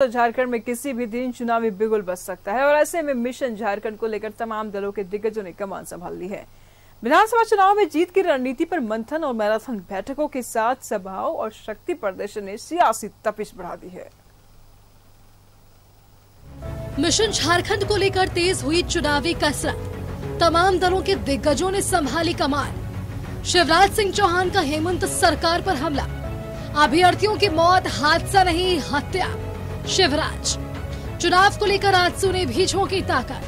झारखंड में किसी भी दिन चुनावी बिगुल बज सकता है और ऐसे में मिशन झारखंड को लेकर तमाम दलों के दिग्गजों ने कमान संभाल ली है। विधानसभा चुनाव में जीत की रणनीति पर मंथन और मैराथन बैठकों के साथ सभाओं और शक्ति प्रदर्शन ने सियासी तपिश बढ़ा दी है। मिशन झारखंड को लेकर तेज हुई चुनावी कसरत, तमाम दलों के दिग्गजों ने संभाली कमान। शिवराज सिंह चौहान का हेमंत सरकार पर हमला, अभ्यर्थियों की मौत हादसा नहीं हत्या। शिवराज चुनाव को लेकर आजसू ने भी झोंकी ताकत।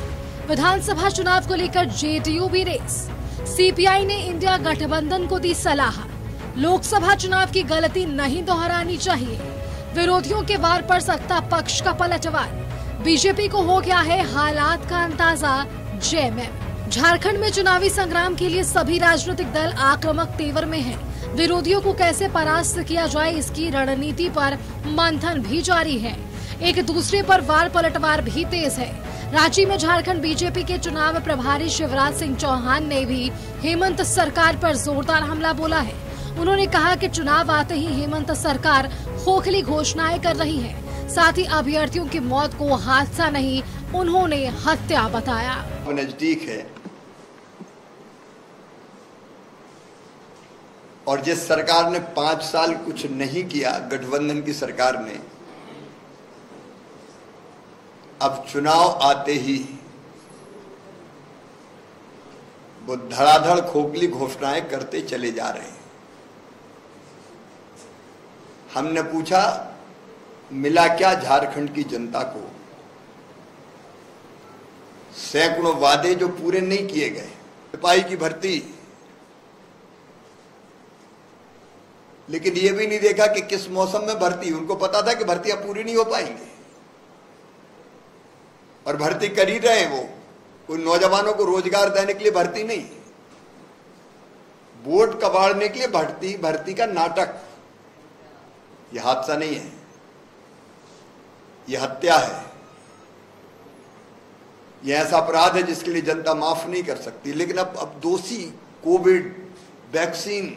विधानसभा चुनाव को लेकर जेडीयू भी रेस, सीपीआई ने इंडिया गठबंधन को दी सलाह। लोकसभा चुनाव की गलती नहीं दोहरानी चाहिए, विरोधियों के वार पर सत्ता पक्ष का पलटवार। बीजेपी को हो गया है हालात का अंदाजा, जेएमएम। झारखंड में चुनावी संग्राम के लिए सभी राजनीतिक दल आक्रामक तेवर में हैं। विरोधियों को कैसे परास्त किया जाए, इसकी रणनीति पर मंथन भी जारी है। एक दूसरे पर वार पलटवार भी तेज है। रांची में झारखंड बीजेपी के चुनाव प्रभारी शिवराज सिंह चौहान ने भी हेमंत सरकार पर जोरदार हमला बोला है। उन्होंने कहा कि चुनाव आते ही हेमंत सरकार खोखली घोषणाएं कर रही है, साथ ही अभ्यर्थियों की मौत को हादसा नहीं, उन्होंने हत्या बताया। नजदीक है और जिस सरकार ने 5 साल कुछ नहीं किया, गठबंधन की सरकार ने, अब चुनाव आते ही वो धड़ाधड़ खोखली घोषणाएं करते चले जा रहे हैं। हमने पूछा मिला क्या झारखंड की जनता को? सैकड़ों वादे जो पूरे नहीं किए गए। सिपाही की भर्ती, लेकिन ये भी नहीं देखा कि किस मौसम में भर्ती। उनको पता था कि भर्तियां पूरी नहीं हो पाएंगी और भर्ती कर ही रहे हैं। वो कोई नौजवानों को रोजगार देने के लिए भर्ती नहीं, वोट कबाड़ने के लिए भर्ती का नाटक। यह हादसा नहीं है, यह हत्या है। यह ऐसा अपराध है जिसके लिए जनता माफ नहीं कर सकती। लेकिन अब दोषी कोविड वैक्सीन।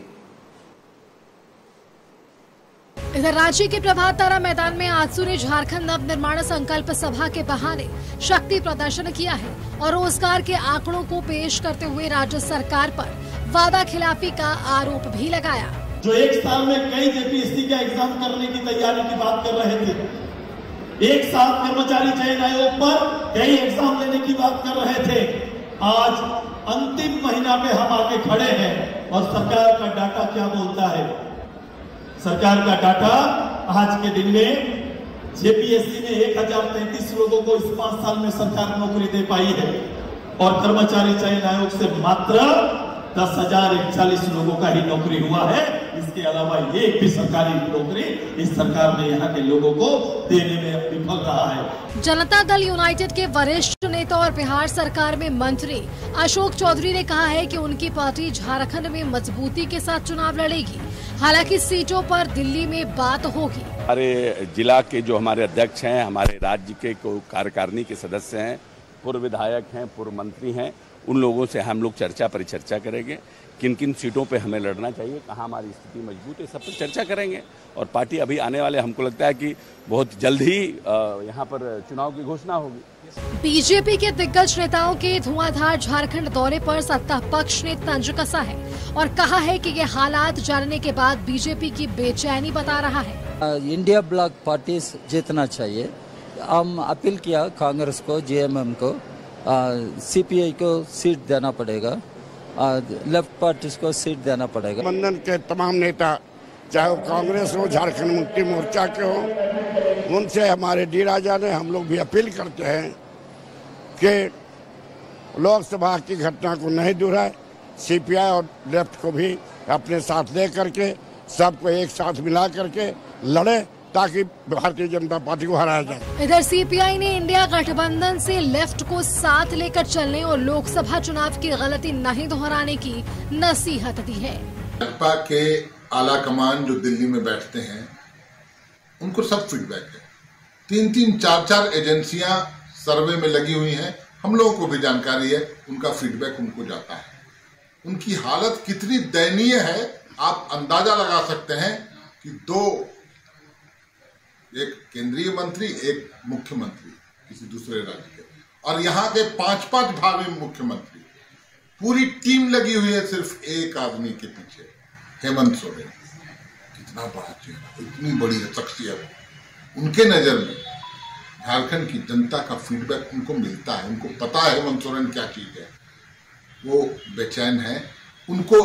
इधर रांची के प्रभात तारा मैदान में आजसू ने झारखंड नव निर्माण संकल्प सभा के बहाने शक्ति प्रदर्शन किया है और रोजगार के आंकड़ों को पेश करते हुए राज्य सरकार पर वादा खिलाफी का आरोप भी लगाया। जो एक साल में कई जेपीएससी का एग्जाम करने की तैयारी की बात कर रहे थे, एक साथ कर्मचारी चयन आयोग पर कई एग्जाम लेने की बात कर रहे थे, आज अंतिम महीना पे हम आके खड़े हैं और सरकार का डाटा क्या बोलता है? सरकार का डाटा आज के दिन में जेपीएससी ने 1033 लोगों को इस 5 साल में सरकार नौकरी दे पाई है और कर्मचारी चयन आयोग से मात्र 10,041 लोगों का ही नौकरी हुआ है। इसके अलावा एक भी सरकारी नौकरी इस सरकार ने यहाँ के लोगों को देने में विफल रहा है। जनता दल यूनाइटेड के वरिष्ठ नेता और बिहार सरकार में मंत्री अशोक चौधरी ने कहा है कि उनकी पार्टी झारखंड में मजबूती के साथ चुनाव लड़ेगी। हालांकि सीटों पर दिल्ली में बात होगी। हमारे जिला के जो हमारे अध्यक्ष हैं, हमारे राज्य के कार्यकारिणी के सदस्य हैं, पूर्व विधायक हैं, पूर्व मंत्री हैं, उन लोगों से हम लोग चर्चा परिचर्चा करेंगे। किन किन सीटों पे हमें लड़ना चाहिए, कहाँ हमारी स्थिति मजबूत है, सब पर चर्चा करेंगे। और पार्टी अभी आने वाले, हमको लगता है कि बहुत जल्द ही यहाँ पर चुनाव की घोषणा होगी। बीजेपी के दिग्गज नेताओं के धुआंधार झारखंड दौरे पर सत्ता पक्ष ने तंज कसा है और कहा है कि ये हालात जानने के बाद बीजेपी की बेचैनी बता रहा है। इंडिया ब्लॉक पार्टी जीतना चाहिए। हम अपील किया कांग्रेस को, जेएमएम को, सीपीआई को सीट देना पड़ेगा, लेफ्ट पार्टीज को सीट देना पड़ेगा। गठबंधन के तमाम नेता, चाहे वो कांग्रेस हो, झारखंड मुक्ति मोर्चा के हो, उनसे हमारे डी राजा ने, हम लोग भी अपील करते हैं कि लोकसभा की घटना को नहीं दोहराए। सीपीआई और लेफ्ट को भी अपने साथ ले करके, सबको एक साथ मिला करके लड़े ताकि भारतीय जनता पार्टी को हराया जाए। इधर सीपीआई ने इंडिया गठबंधन से लेफ्ट को साथ लेकर चलने और लोकसभा चुनाव की गलती नहीं दोहराने की नसीहत दी है। भाजपा के आला कमान जो दिल्ली में बैठते हैं, उनको सब फीडबैक है। 3-3, 4-4 एजेंसियां सर्वे में लगी हुई हैं, हम लोगों को भी जानकारी है, उनका फीडबैक उनको जाता है। उनकी हालत कितनी दयनीय है, आप अंदाजा लगा सकते हैं कि 2 एक केंद्रीय मंत्री, एक मुख्यमंत्री किसी दूसरे राज्य के, और यहाँ के 5-5 भावी मुख्यमंत्री, पूरी टीम लगी हुई है सिर्फ एक आदमी के पीछे, हेमंत सोरेन। कितना बड़ा चेहरा, इतनी बड़ी शख्सियत, उनके नजर में झारखंड की जनता का फीडबैक उनको मिलता है, उनको पता है हेमंत सोरेन क्या चीज है, वो बेचैन है। उनको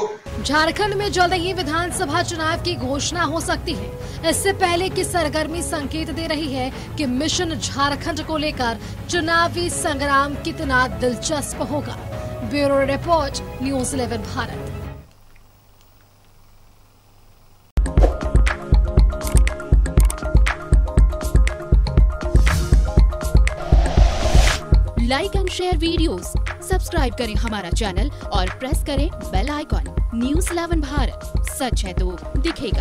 झारखंड में जल्द ही विधानसभा चुनाव की घोषणा हो सकती है। इससे पहले की सरगर्मी संकेत दे रही है कि मिशन झारखंड को लेकर चुनावी संग्राम कितना दिलचस्प होगा। Bureau report, news 11 Bharat. Like and share videos, subscribe करें हमारा चैनल और प्रेस करें बेल आइकॉन। न्यूज़ 11 भारत, सच है तो दिखेगा।